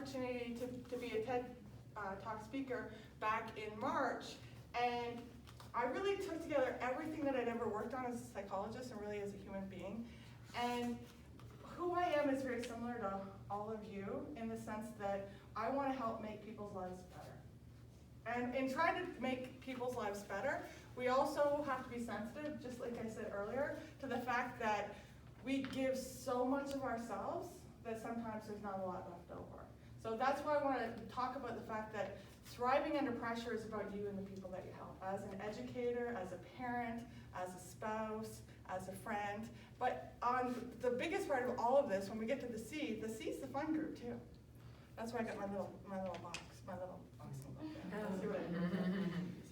opportunity to be a TED Talk speaker back in March, and I really took together everything that I'd ever worked on as a psychologist and really as a human being. And who I am is very similar to all of you in the sense that I want to help make people's lives better. And in trying to make people's lives better, we also have to be sensitive, just like I said earlier, to the fact that we give so much of ourselves that sometimes there's not a lot left over. So that's why I want to talk about the fact that thriving under pressure is about you and the people that you help, as an educator, as a parent, as a spouse, as a friend. But on the biggest part of all of this, when we get to the C is the fun group too. That's why I got my little box, my little boxing book there.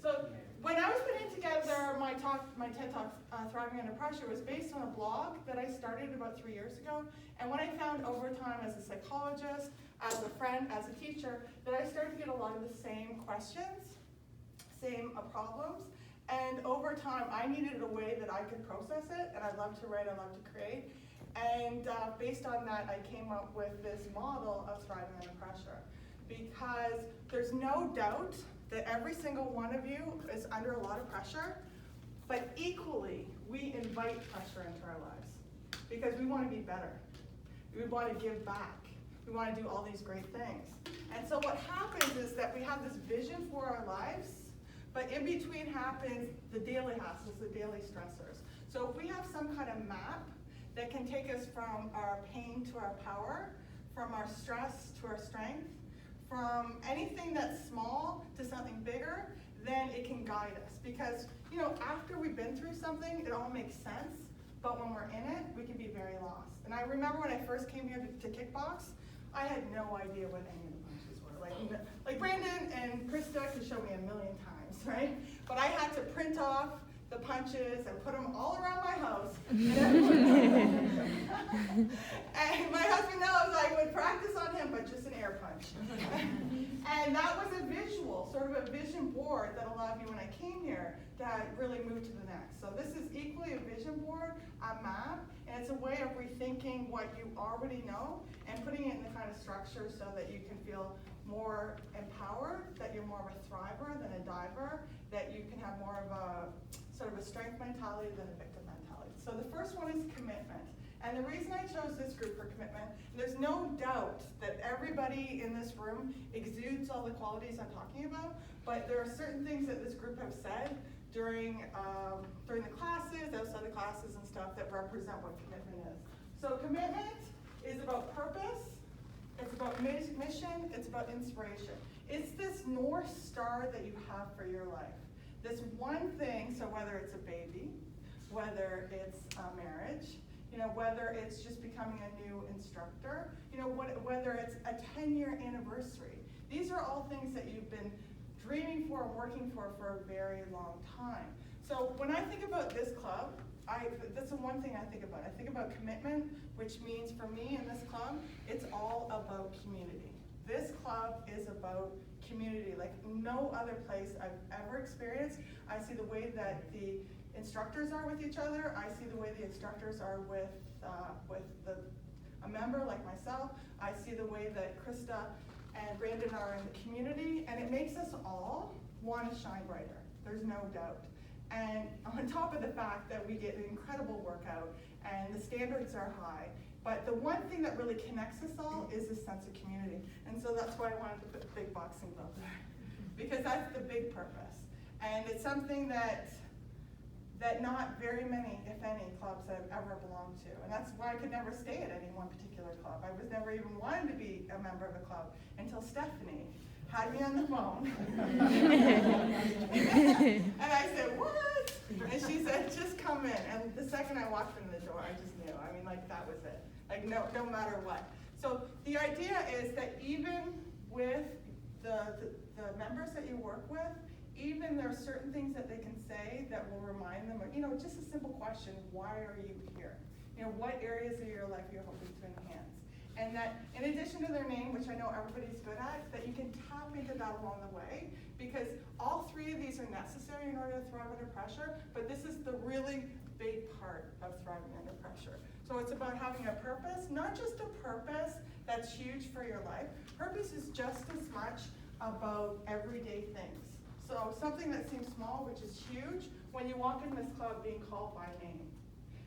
So when I was putting together my TED Talk, Thriving Under Pressure, was based on a blog that I started about 3 years ago. And what I found over time as a psychologist, as a friend, as a teacher, that I started to get a lot of the same questions, same problems. And over time, I needed a way that I could process it, and I love to write, I love to create. And based on that, I came up with this model of thriving under pressure. Because there's no doubt that every single one of you is under a lot of pressure, but equally, we invite pressure into our lives. Because we want to be better. We want to give back. We want to do all these great things. And so what happens is that we have this vision for our lives, but in between happens the daily hassles, the daily stressors. So if we have some kind of map that can take us from our pain to our power, from our stress to our strength, from anything that's small to something bigger, then it can guide us. Because, after we've been through something, it all makes sense, but when we're in it, we can be very lost. And I remember when I first came here to kickbox, I had no idea what any of the punches were. Like Brandon and Krista could show me a million times, right? But I had to print off the punches and put them all around my house. And my husband knows I would practice on him, but just an air punch. And that was a visual, sort of a vision board that allowed me when I came here to really move to the next. So this is equally a vision board, a map, and it's a way of rethinking what you already know and putting it in the kind of structure so that you can feel more empowered, that you're more of a thriver than a diver, that you can have more of a sort of a strength mentality than a victim mentality. So the first one is commitment. And the reason I chose this group for commitment, there's no doubt that everybody in this room exudes all the qualities I'm talking about, but there are certain things that this group have said during the classes, outside the classes and stuff that represent what commitment is. So commitment is about purpose, it's about mission, it's about inspiration. It's this North Star that you have for your life. This one thing, so whether it's a baby, whether it's a marriage, whether it's just becoming a new instructor, whether it's a 10-year anniversary. These are all things that you've been dreaming for and working for a very long time. So when I think about this club, that's the one thing I think about. I think about commitment, which means for me in this club, it's all about community. This club is about community like no other place I've ever experienced. I see the way that the instructors are with each other. I see the way the instructors are with a member like myself. I see the way that Krista and Brandon are in the community, and it makes us all want to shine brighter. There's no doubt. And on top of the fact that we get an incredible workout and the standards are high, but the one thing that really connects us all is this sense of community. And so that's why I wanted to put the big boxing glove there, because that's the big purpose. And it's something that not very many, if any, clubs have ever belonged to. And that's why I could never stay at any one particular club. I was never even wanted to be a member of a club until Stephanie had me on the phone. And I said, what? And she said, just come in. And the second I walked in the door, I just knew. I mean, that was it. No matter what. So the idea is that even with the members that you work with, even there are certain things that they can say that will remind them of, just a simple question, why are you here? What areas of your life you're hoping to enhance? And that in addition to their name, which I know everybody's good at, that you can tap into that along the way, because all three of these are necessary in order to thrive under pressure, but this is the really big part of thriving under pressure. So it's about having a purpose, not just a purpose that's huge for your life. Purpose is just as much about everyday things. So something that seems small, which is huge, when you walk in this club being called by name.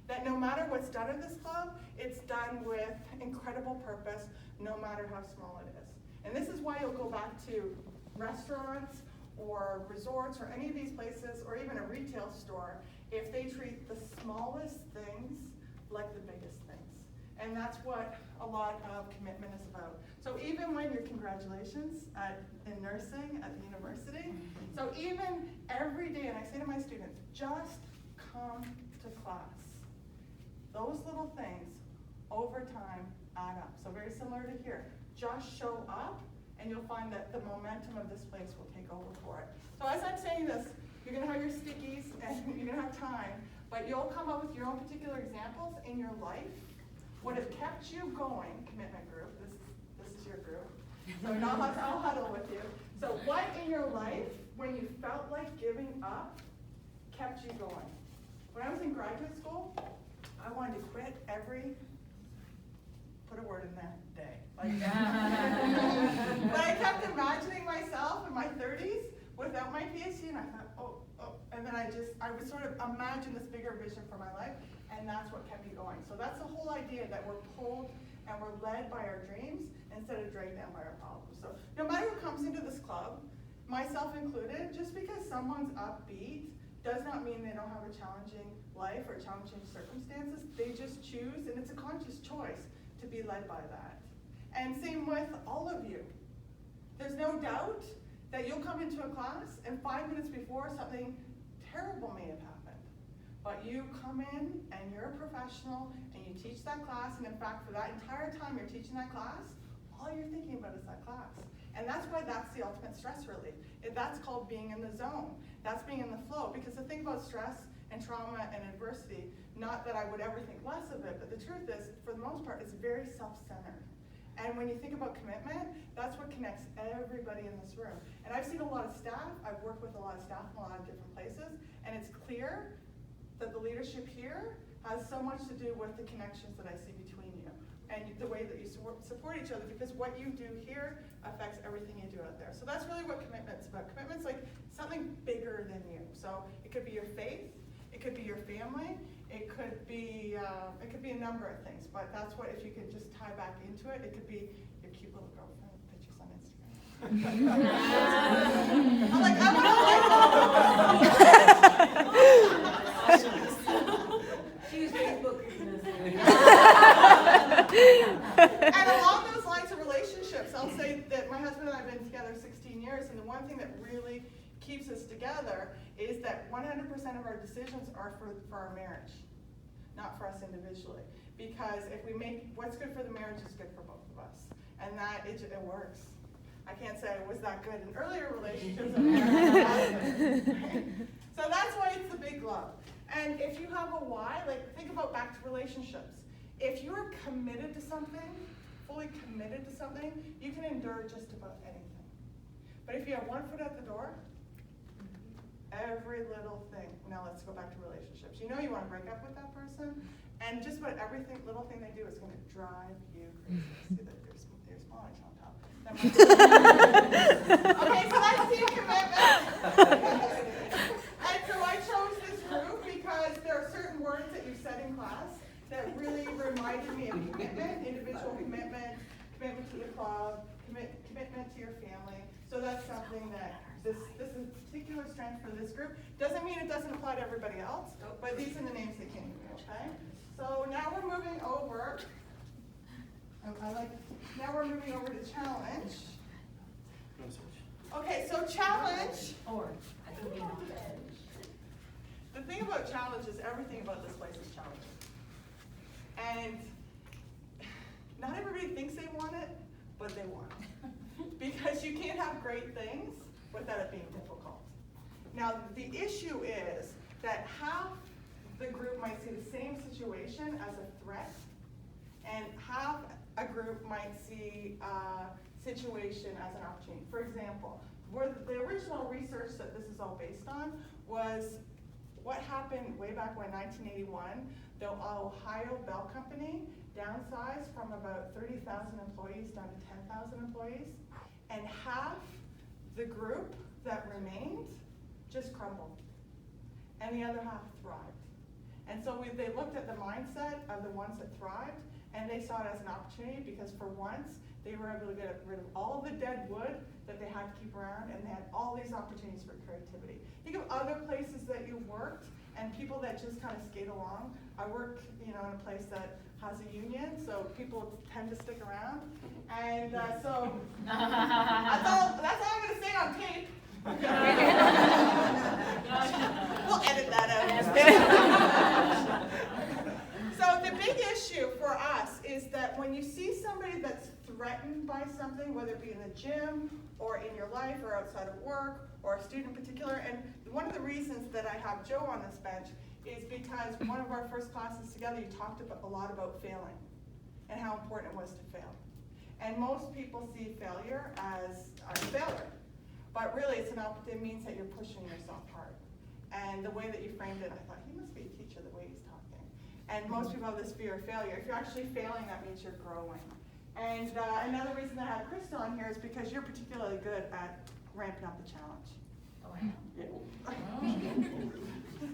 That no matter what's done in this club, it's done with incredible purpose, no matter how small it is. And this is why you'll go back to restaurants or resorts or any of these places, or even a retail store, if they treat the smallest things like the biggest things. And that's what a lot of commitment is about. So even when you're, congratulations, in nursing at the university, so even every day, and I say to my students, just come to class. Those little things over time add up. So very similar to here, just show up and you'll find that the momentum of this place will take over for it. So as I'm saying this, you're gonna have your stickies and you're gonna have time, but you'll come up with your own particular examples in your life. What has kept you going, commitment group, this is your group, so I'll huddle with you. So what in your life, when you felt like giving up, kept you going? When I was in graduate school, I wanted to quit every, put a word in there, day. Like, but I kept imagining myself in my 30s without my PhD, and I thought, and then I would sort of imagine this bigger vision for my life, and that's what kept me going. So that's the whole idea, that we're pulled and we're led by our dreams instead of dragged down by our problems. So no matter who comes into this club, myself included, just because someone's upbeat does not mean they don't have a challenging life or challenging circumstances. They just choose, and it's a conscious choice, to be led by that. And same with all of you. There's no doubt that you'll come into a class and 5 minutes before something terrible may have happened. But you come in and you're a professional and you teach that class, and in fact for that entire time you're teaching that class, all you're thinking about is that class. And that's why that's the ultimate stress relief. That's called being in the zone. That's being in the flow. Because the thing about stress and trauma and adversity, not that I would ever think less of it, but the truth is, for the most part, it's very self-centered. And when you think about commitment, that's what connects everybody in this room. And I've seen a lot of staff, I've worked with a lot of staff in a lot of different places, and it's clear that the leadership here has so much to do with the connections that I see between you and the way that you support each other, because what you do here affects everything you do out there. So that's really what commitment's about. Commitment's like something bigger than you. So it could be your faith, it could be your family, it could be a number of things, but that's what, if you could just tie back into it, it could be your cute little girlfriend pictures on Instagram. I'm like, I want to She was Facebook. And along those lines of relationships, I'll say that my husband and I have been together 16 years, and the one thing that really keeps us together is that 100% of our decisions are for our marriage, not for us individually. Because if we make what's good for the marriage is good for both of us, and that it works. I can't say it was that good in earlier relationships. So that's why it's the big love. And if you have a why, like think about back to relationships. If you're committed to something, fully committed to something, you can endure just about anything. But if you have one foot at the door, every little thing. Now let's go back to relationships. You know you want to break up with that person, and just about every little thing they do is going to drive you crazy. See that there's smallage on top. Okay, so that's team commitment. And so I chose this group because there are certain words that you said in class that really reminded me of commitment, individual commitment, commitment to the club, commitment to your family. So that's something that this is a particular strength for this group. Doesn't mean it doesn't apply to everybody else, but these are the names that came to me, okay? So now we're moving over. Now we're moving over to challenge. Okay, so challenge. The thing about challenge is everything about this place is challenging. And not everybody thinks they want it, but they want it. Because you can't have great things without it being difficult. Now, the issue is that half the group might see the same situation as a threat, and half a group might see a situation as an opportunity. For example, where the original research that this is all based on was what happened way back when, 1981, the Ohio Bell Company downsized from about 30,000 employees down to 10,000 employees, and half the group that remained just crumbled, and the other half thrived. And so they looked at the mindset of the ones that thrived, and they saw it as an opportunity, because for once, they were able to get rid of all the dead wood that they had to keep around, and they had all these opportunities for creativity. Think of other places that you've worked, and people that just kind of skate along. I work, in a place that has a union, so people tend to stick around. And so that's all I'm going to say on tape. We'll edit that out. So the big issue for us is that when you see somebody that's threatened by something, whether it be in the gym or in your life or outside of work or a student in particular, and one of the reasons that I have Joe on this bench is because one of our first classes together, you talked a lot about failing and how important it was to fail. And most people see failure as a failure, but really it means that you're pushing yourself hard. And the way that you framed it, I thought, he must be a teacher the way he's talking. And most people have this fear of failure. If you're actually failing, that means you're growing. And another reason I have Krista on here is because you're particularly good at ramping up the challenge. Oh, I am. Yeah.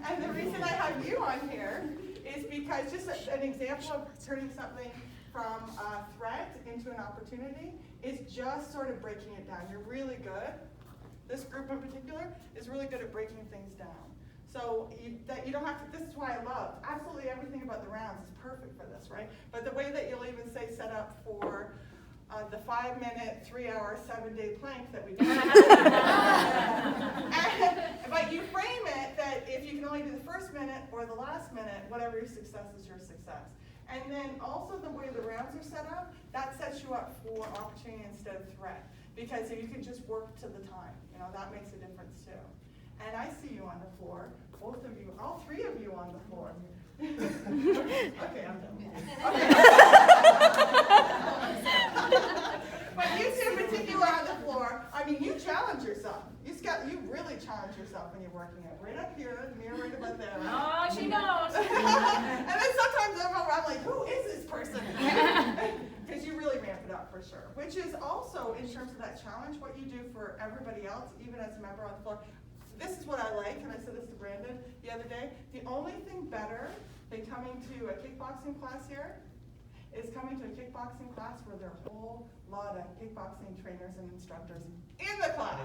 And the reason I have you on here is because just an example of turning something from a threat into an opportunity is just sort of breaking it down. You're really good. This group in particular is really good at breaking things down. So you don't have to, this is why I love absolutely everything about the rounds is perfect for this, right? But the way that you'll even say set up for the 5-minute, 3-hour, 7-day plank that we do. But you frame it that if you can only do the first minute or the last minute, whatever your success is your success. And then also the way the rounds are set up, that sets you up for opportunity instead of threat. Because if you can just work to the time, that makes a difference too. And I see you on the floor, both of you, all three of you on the floor. Okay, I'm done. Okay. But you two in particular on the floor, you challenge yourself. You really challenge yourself when you're working it. Right up here, the mirror right above there. Oh, she knows. And then sometimes I'm like, who is this person? Because you really ramp it up for sure. Which is also, in terms of that challenge, what you do for everybody else, even as a member on the floor. This is what I like, and I said this to Brandon the other day. The only thing better than coming to a kickboxing class here is coming to a kickboxing class where there are a whole lot of kickboxing trainers and instructors in the class.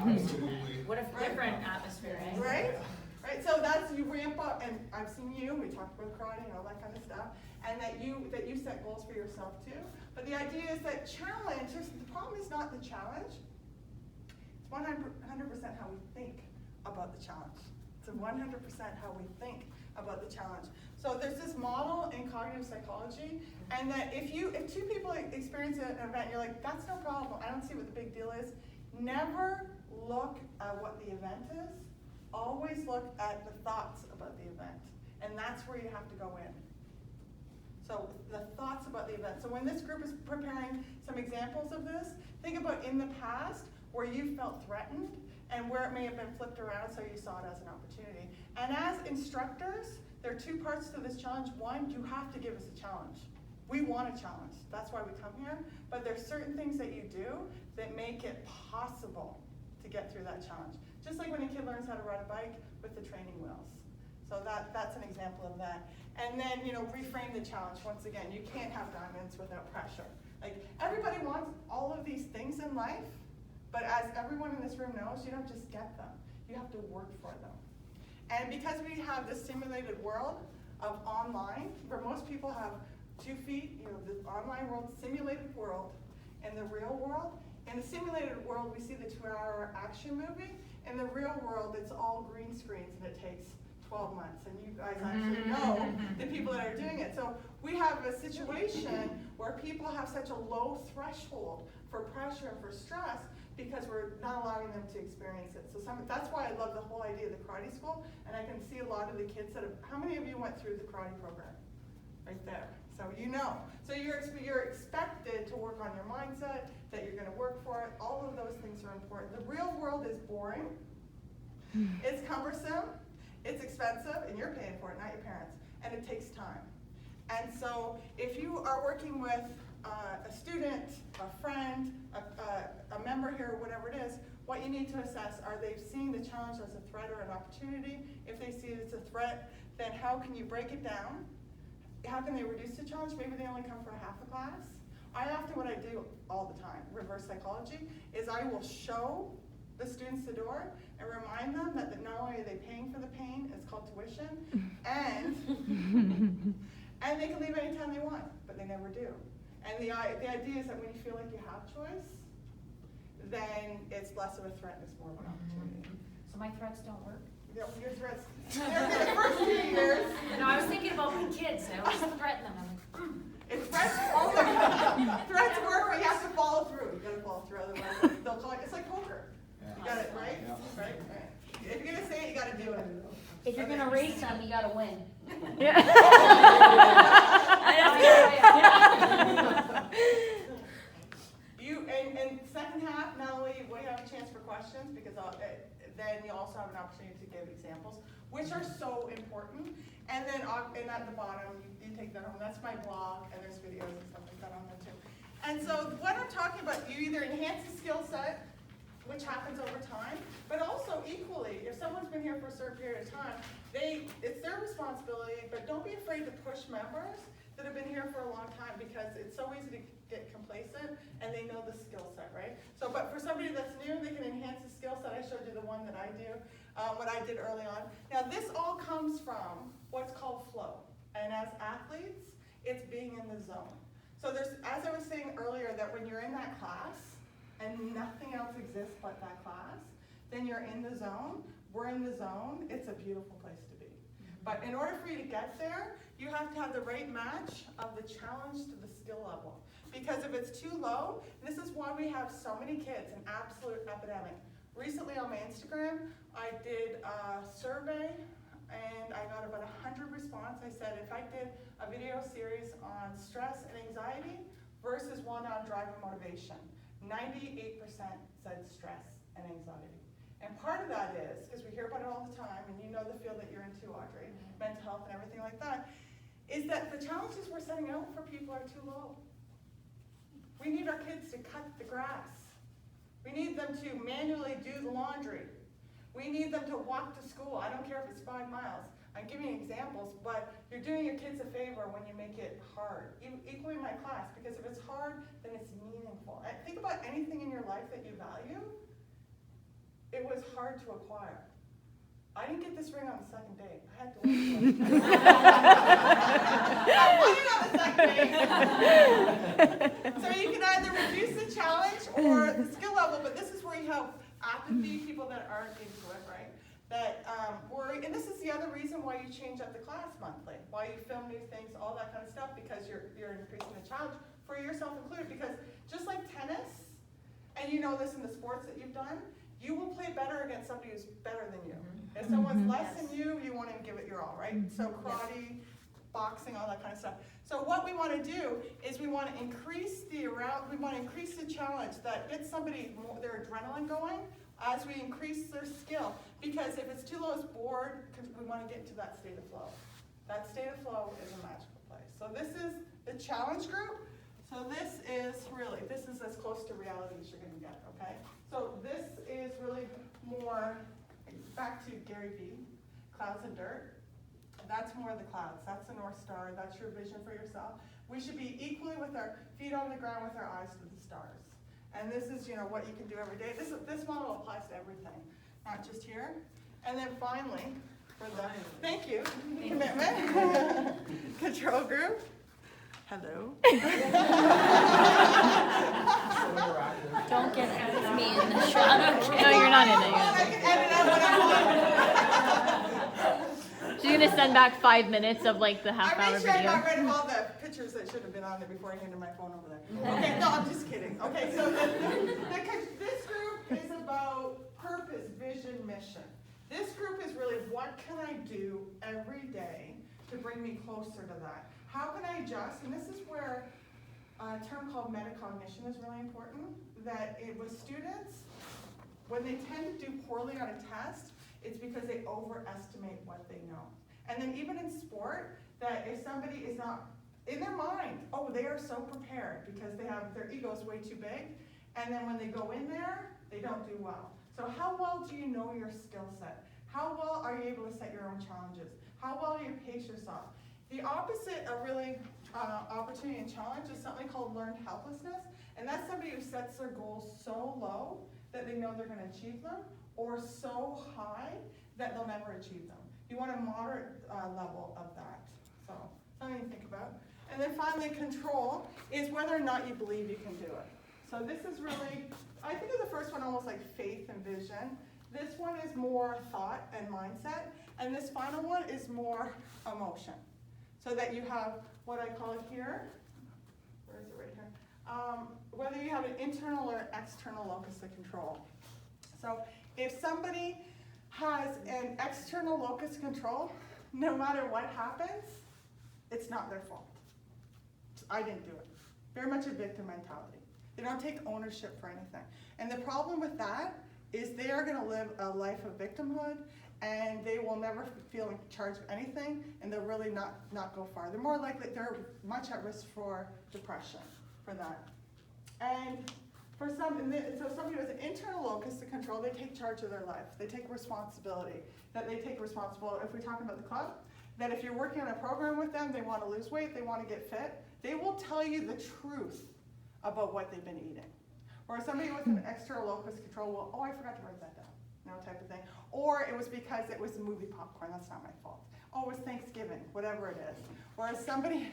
Absolutely. What a different atmosphere, eh? Right? Right, so that's, you ramp up, and I've seen you, we talked about karate and all that kind of stuff, and that you set goals for yourself too. But the idea is that challenge, the problem is not the challenge, it's 100% how we think about the challenge. It's 100% how we think about the challenge. So there's this model in cognitive psychology, and that if two people experience an event, you're like, that's no problem, I don't see what the big deal is. Never look at what the event is. Always look at the thoughts about the event, and that's where you have to go in. So the thoughts about the event. So when this group is preparing some examples of this, think about in the past where you felt threatened and where it may have been flipped around so you saw it as an opportunity. And as instructors, there are two parts to this challenge. One, you have to give us a challenge. We want a challenge. That's why we come here. But there's certain things that you do that make it possible to get through that challenge. Just like when a kid learns how to ride a bike with the training wheels. So that's an example of that. And then, reframe the challenge. Once again, you can't have diamonds without pressure. Like, everybody wants all of these things in life, but as everyone in this room knows, you don't just get them. You have to work for them. And because we have this simulated world of online, where most people have 2 feet, the online world, simulated world, and the real world. In the simulated world, we see the 2-hour action movie. In the real world, it's all green screens, and it takes 12 months. And you guys actually know the people that are doing it. So we have a situation where people have such a low threshold for pressure and for stress because we're not allowing them to experience it. So that's why I love the whole idea of the karate school. And I can see a lot of the kids that have, how many of you went through the karate program? Right there. So you know. So you're expected to work on your mindset, that you're going to work for it. All of those things are important. The real world is boring. It's cumbersome. It's expensive, and you're paying for it, not your parents, and it takes time. And so if you are working with a student, a friend, a member here, whatever it is, what you need to assess, are they seeing the challenge as a threat or an opportunity? If they see it as a threat, then how can you break it down? How can they reduce the challenge? Maybe they only come for half a class. What I do all the time, reverse psychology, is I will show the students the door and remind them that not only are they paying for the pain, it's called tuition, and they can leave anytime they want, but they never do. And the idea is that when you feel like you have choice, then it's less of a threat and it's more of an opportunity. So my threats don't work? Yeah, your threats, they're for the first 2 years. No, I was thinking about my kids, I always threaten them, I'm like, If threats work, but you have to follow through. You gotta follow through, otherwise they'll call it, it's like poker. You got it, right? Yeah. Right. If you're gonna say it, you gotta do it. If you're gonna race them, you gotta win. And second half, not only will you have a chance for questions, because then you also have an opportunity to give examples, which are so important. And then and at the bottom, you take that home. That's my blog, and there's videos and stuff like that on there too. And so what I'm talking about, you either enhance the skill set, which happens over time, but also equally, if someone's been here for a certain period of time, it's their responsibility, but don't be afraid to push members that have been here for a long time, because it's so easy to get complacent and they know the skill set, right? So, but for somebody that's new, they can enhance the skill set. I showed you the one that I do, what I did early on. Now this all comes from what's called flow. And as athletes, it's being in the zone. So there's, as I was saying earlier, that when you're in that class and nothing else exists but that class, then you're in the zone. We're in the zone. It's a beautiful place to be. But in order for you to get there, you have to have the right match of the challenge to the skill level. Because if it's too low, this is why we have so many kids, an absolute epidemic. Recently on my Instagram, I did a survey and I got about 100 responses. I said, if I did a video series on stress and anxiety versus one on drive and motivation, 98% said stress and anxiety. And part of that is, because we hear about it all the time, and you know the field that you're into, Audrey, mental health and everything like that, is that the challenges we're setting out for people are too low. We need our kids to cut the grass. We need them to manually do the laundry. We need them to walk to school. I don't care if it's 5 miles. I'm giving you examples, but you're doing your kids a favor when you make it hard. Equally in my class, because if it's hard, then it's meaningful. Think about anything in your life that you value. It was hard to acquire. I didn't get this ring on the second date. I had to wait for it. I won it on the second date. So you can either reduce the challenge or the skill level, but this is where you have apathy, people that aren't into it, right? That worry, and this is the other reason why you change up the class monthly, why you film new things, all that kind of stuff, because you're increasing the challenge for yourself included. Because just like tennis, and you know this in the sports that you've done, you will play better against somebody who's better than you. If someone's less than you, you want to give it your all, right? So karate, boxing, all that kind of stuff. So what we want to do is we want to increase the challenge that gets somebody their adrenaline going as we increase their skill. Because if it's too low, it's bored, because we want to get into that state of flow. That state of flow is a magical place. So this is the challenge group. So this is as close to reality as you're going to get, okay? So this is really more, back to Gary Vee, clouds and dirt. That's more the clouds. That's the North Star. That's your vision for yourself. We should be equally with our feet on the ground with our eyes to the stars. And this is, what you can do every day. This model applies to everything, not just here. And then finally, for the, thank you, commitment, control group. Hello. Don't get me in the shot. No, you're not in it. I can edit out what I want. She's gonna send back 5 minutes of like the half-hour I made sure I video. got rid of all the pictures that should have been on there before I handed my phone over there. Okay, no, I'm just kidding. Okay, so this group is about purpose, vision, mission. This group is really what can I do every day to bring me closer to that? How can I adjust? And this is where a term called metacognition is really important. That with students, when they tend to do poorly on a test, it's because they overestimate what they know. And then even in sport, that if somebody is not, in their mind, oh, they are so prepared because they have, their ego's way too big, and then when they go in there, they don't do well. So how well do you know your skill set? How well are you able to set your own challenges? How well do you pace yourself? The opposite of really opportunity and challenge is something called learned helplessness, and that's somebody who sets their goals so low that they know they're going to achieve them, or so high that they'll never achieve them. You want a moderate level of that. So something to think about. And then finally, control is whether or not you believe you can do it. So this is really, I think of the first one almost like faith and vision. This one is more thought and mindset, and this final one is more emotion. So that you have what I call it here, where is it right here? Whether you have an internal or external locus of control. So if somebody has an external locus of control, no matter what happens, it's not their fault. I didn't do it. Very much a victim mentality. They don't take ownership for anything. And the problem with that is they are going to live a life of victimhood, and they will never feel in charge of anything, and they'll really not go far. They're more likely, they're much at risk for depression for that. And for some, so somebody who has an internal locus of control, they take charge of their life. They take responsibility. That they take responsibility, if we're talking about the club, that if you're working on a program with them, they want to lose weight, they want to get fit, they will tell you the truth about what they've been eating. Or somebody with an external locus of control will, oh, I forgot to write that down, you know, type of thing. Or it was because it was movie popcorn, that's not my fault. Oh, it was Thanksgiving, whatever it is. Or somebody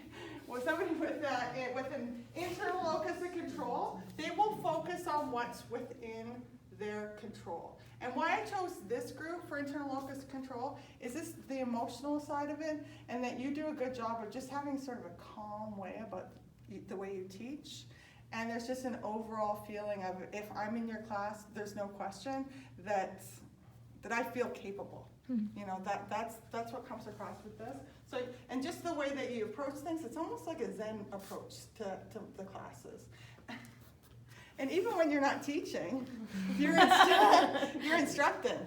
with an internal locus of control, they will focus on what's within their control. And why I chose this group for internal locus of control is this the emotional side of it, and that you do a good job of just having sort of a calm way about the way you teach. And there's just an overall feeling of, if I'm in your class, there's no question that I feel capable. You know, that's what comes across with this. So, and just the way that you approach things, it's almost like a Zen approach to the classes. And even when you're not teaching, you're instructing,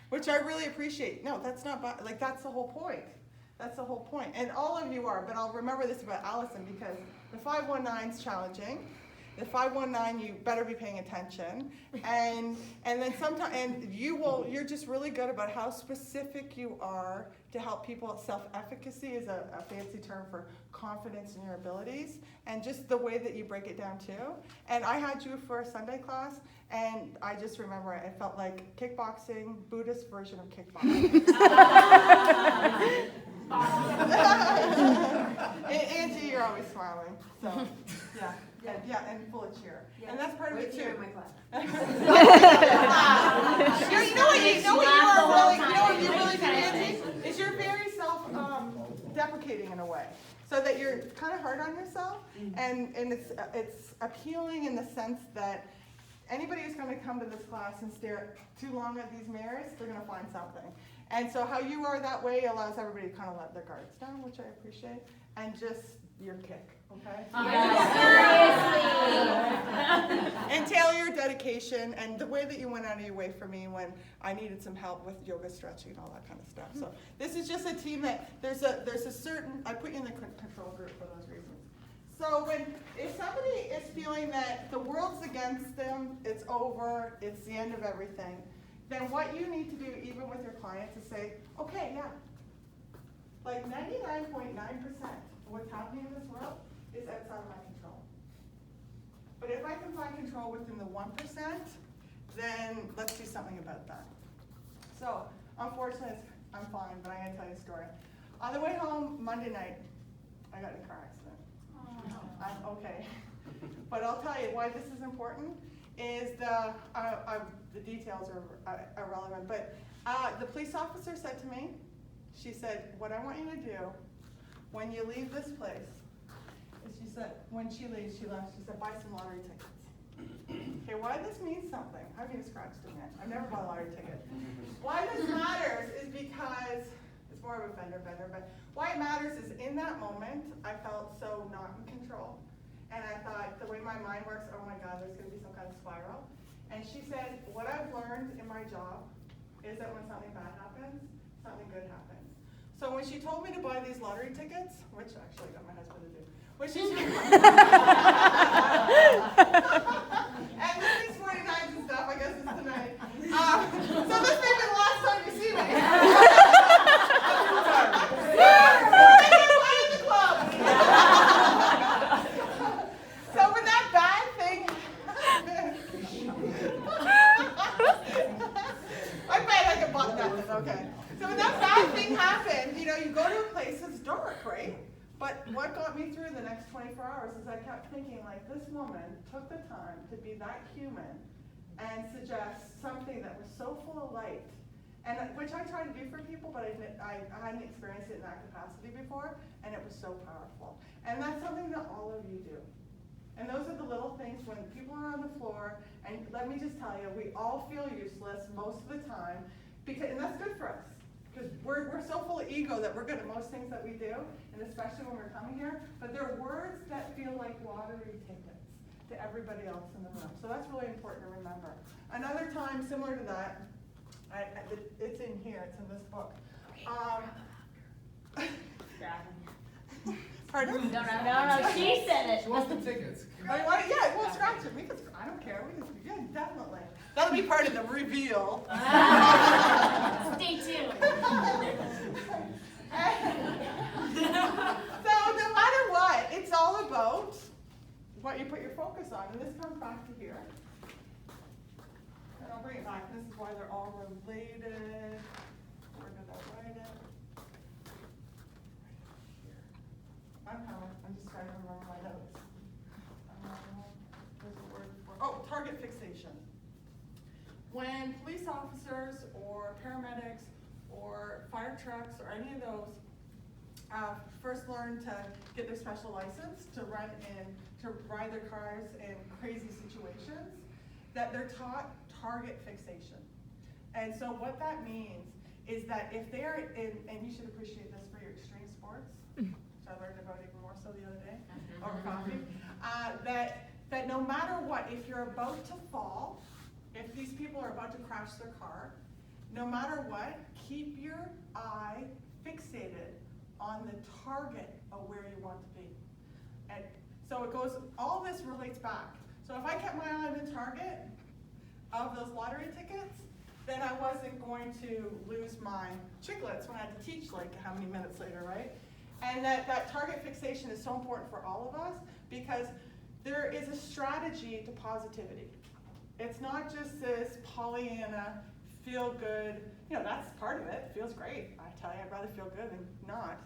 which I really appreciate. No, that's not, like, that's the whole point. That's the whole point. And all of you are, but I'll remember this about Allison, because the 519's challenging. The 519, you better be paying attention. And then sometimes, and you're just really good about how specific you are to help people. Self-efficacy is a fancy term for confidence in your abilities, and just the way that you break it down too. And I had you for a Sunday class, and I just remember I felt like kickboxing, Buddhist version of kickboxing. Angie, you're always smiling. So, yeah, and full of cheer. Yeah. And that's part of it too. In my class. you know what you really do, Angie, is you're very self-deprecating in a way. So that you're kind of hard on yourself, and it's appealing in the sense that anybody who's going to come to this class and stare too long at these mirrors, they're going to find something. And so how you are that way allows everybody to kind of let their guards down, which I appreciate, and just your kick, okay? And Taylor, your dedication and the way that you went out of your way for me when I needed some help with yoga, stretching, and all that kind of stuff. So this is just a team that there's a certain, I put you in the control group for those reasons. So if somebody is feeling that the world's against them, it's over, it's the end of everything, then what you need to do, even with your clients, is say, okay, yeah, like 99.9% of what's happening in this world is outside of my control. But if I can find control within the 1%, then let's do something about that. So, unfortunately, I'm fine, but I'm gonna tell you a story. On the way home Monday night, I got in a car accident. I'm okay. But I'll tell you why this is important. Is the details are irrelevant, but the police officer said to me, she said, what I want you to do when you leave this place is, she said, when she leaves, she left, she said, buy some lottery tickets. Okay, why this means something, I haven't even scratched them yet, I've never bought a lottery ticket. Why this matters is because, it's more of a fender bender, but why it matters is in that moment, I felt so not in control. And I thought, the way my mind works, oh my God, there's going to be some kind of spiral. And she said, what I've learned in my job is that when something bad happens, something good happens. So when she told me to buy these lottery tickets, which actually I got my husband to do, when she and this is 49s and stuff, I guess it's tonight. So this may be the last time you see me. So when that bad thing happened, I bet I can button that then, okay. So when that bad thing happened, you know, you go to a place that's dark, right? But what got me through the next 24 hours is I kept thinking, like, this woman took the time to be that human and suggest something that was so full of light, and which I try to do for people, but I hadn't experienced it in that capacity before, and it was so powerful. And that's something that all of you do. And those are the little things when people are on the floor, and let me just tell you, we all feel useless most of the time, and that's good for us. Because we're so full of ego that we're good at most things that we do, and especially when we're coming here, but they're words that feel like lottery tickets to everybody else in the room. So that's really important to remember. Another time similar to that, it's in here, it's in this book. Pardon? No, she said it. She wants the tickets. Yeah, we'll scratch it. I don't care. Yeah, definitely. That'll be part of the reveal. Stay tuned. So no matter what, it's all about what you put your focus on. And this comes back to here. And I'll bring it back. This is why they're all related. Where did I write it? I'm just trying to remember my notes. There's a word for, target fixation. When police officers or paramedics or fire trucks or any of those first learn to get their special license to ride their cars in crazy situations, that they're taught target fixation. And so what that means is that if they're in, and you should appreciate this for your extreme sports, which I learned about even more so the other day over coffee, that no matter what, if you're about to fall, if these people are about to crash their car, no matter what, keep your eye fixated on the target of where you want to be. And so it goes, all this relates back. So if I kept my eye on the target of those lottery tickets, then I wasn't going to lose my chiclets when I had to teach like how many minutes later, right? And that target fixation is so important for all of us because there is a strategy to positivity. It's not just this Pollyanna, feel good, you know, that's part of it, feels great. I tell you, I'd rather feel good than not.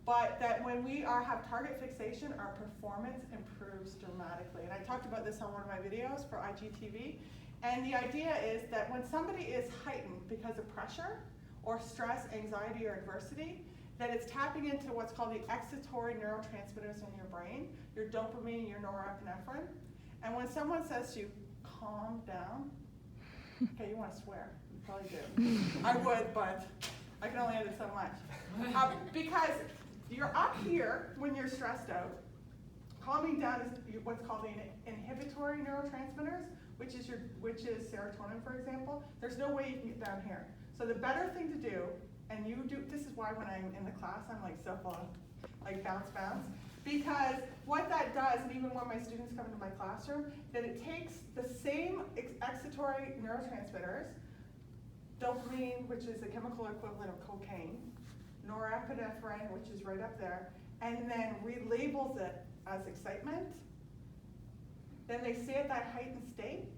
But that when we have target fixation, our performance improves dramatically. And I talked about this on one of my videos for IGTV. And the idea is that when somebody is heightened because of pressure or stress, anxiety, or adversity, that it's tapping into what's called the excitatory neurotransmitters in your brain, your dopamine, your norepinephrine. And when someone says to you, calm down, okay, you want to swear, you probably do. I would, but I can only edit so much. Because you're up here when you're stressed out. Calming down is what's called the inhibitory neurotransmitters, which is serotonin, for example. There's no way you can get down here. So the better thing to do, and you do, this is why when I'm in the class, I'm like so full, like bounce. Because what that does, and even when my students come into my classroom, that it takes the same excitatory neurotransmitters, dopamine, which is the chemical equivalent of cocaine, norepinephrine, which is right up there, and then relabels it as excitement. Then they stay at that heightened state,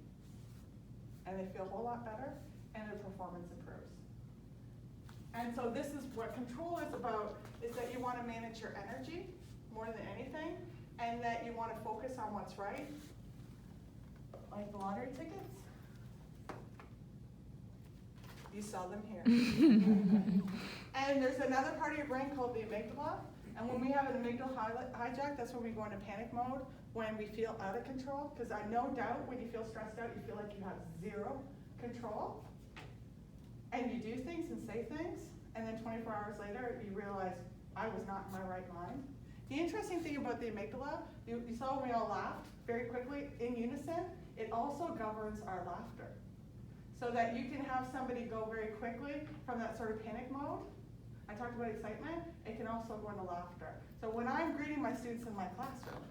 and they feel a whole lot better, and their performance improves. And so this is what control is about, is that you want to manage your energy more than anything, and that you want to focus on what's right, like the lottery tickets. You sell them here. And there's another part of your brain called the amygdala, and when we have an amygdala hijack, that's when we go into panic mode, when we feel out of control, because I no doubt when you feel stressed out, you feel like you have zero control, and you do things and say things, and then 24 hours later, you realize, I was not in my right mind. The interesting thing about the amygdala, you saw when we all laughed very quickly in unison, it also governs our laughter. so that you can have somebody go very quickly from that sort of panic mode. I talked about excitement. It can also go into laughter. So when I'm greeting my students in my classroom,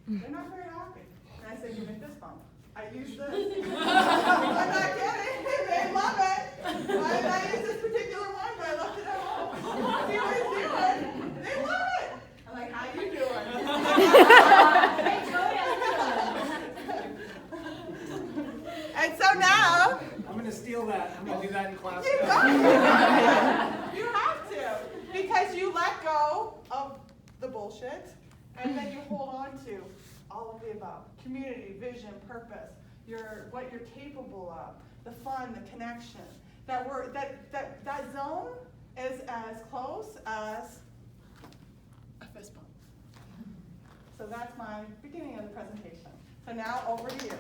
they're not very happy. And I say, give me this bump. I use this. I'm not kidding. They love it. Why did I use this particular one? But I left it at home. See what he's doing? They love it. I'm like, how you doing? And so now, I'm gonna steal that. I'm gonna do that in class. you got it. You have to, because you let go of the bullshit, and then you hold on to all of the above: community, vision, purpose, what you're capable of, the fun, the connection. That zone is as close as a fist bump. So that's my beginning of the presentation. So now over to you.